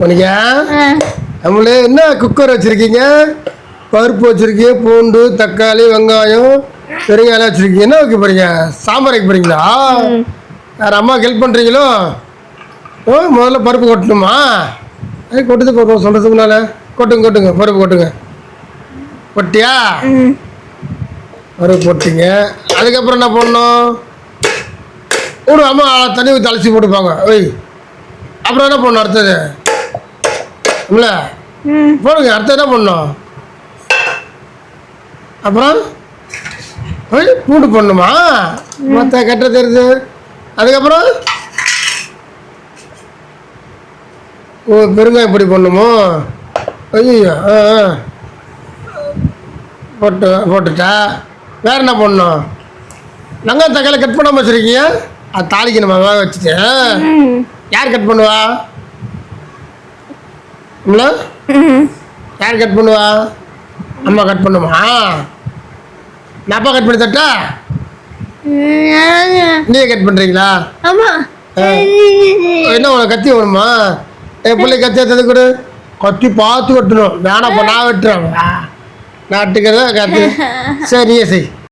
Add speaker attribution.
Speaker 1: மணிக்கா நம்மளே என்ன குக்கர் வச்சுருக்கீங்க, பருப்பு வச்சுருக்கீங்க, பூண்டு, தக்காளி, வெங்காயம், பெருங்காயம் வச்சுருக்கீங்க. என்ன வைக்க போகிறீங்க? சாம்பார் வைக்க போகிறீங்களா? வேறு அம்மாவுக்கு ஹெல்ப் பண்ணுறீங்களோ? முதல்ல பருப்பு கொட்டணுமா? கொட்டுது போடுவோம் சொல்கிறதுக்கு முன்னால் கொட்டுங்க பருப்பு கொட்டுங்க. கொட்டியா? பருப்பு போட்டிங்க. அதுக்கப்புறம் என்ன பண்ணணும்? அம்மா தண்ணி ஊற்றி அலசி போட்டுப்பாங்க. ஓய், அப்புறம் என்ன பண்ணணும்? அடுத்தது இல்லை போடுங்க. அடுத்து என்ன பண்ணணும்? அப்புறம் பூண்டு போடணுமா? மற்ற கட்ட தெரியுது. அதுக்கப்புறம் பெருங்காயம் பொடி போடணுமோ? ஐயோ, போட்டுட்டா வேறு என்ன பண்ணணும்? வெங்காயம் தக்காளி கட் பண்ணாமல் வச்சுருக்கீங்க. அது தாளிக்கணுமா? வேக வச்சுட்டு யார் கட் பண்ணுவா? இல்லை, யார் கட் பண்ணுவா? அம்மா கட் பண்ணுமா? நான் அப்பா கட் பண்ணி தட்டா? நீயே கட் பண்ணுறீங்களா? என்ன உனக்கு கத்தி வேணுமா? என் பிள்ளை கத்தி எடுத்தது கூட கத்தி பார்த்து வெட்டணும். வேணாப்பா, நான் வெட்டுறேன். நான் வெட்டுக்கிறத கத்தி. சரி, நீயே செய்.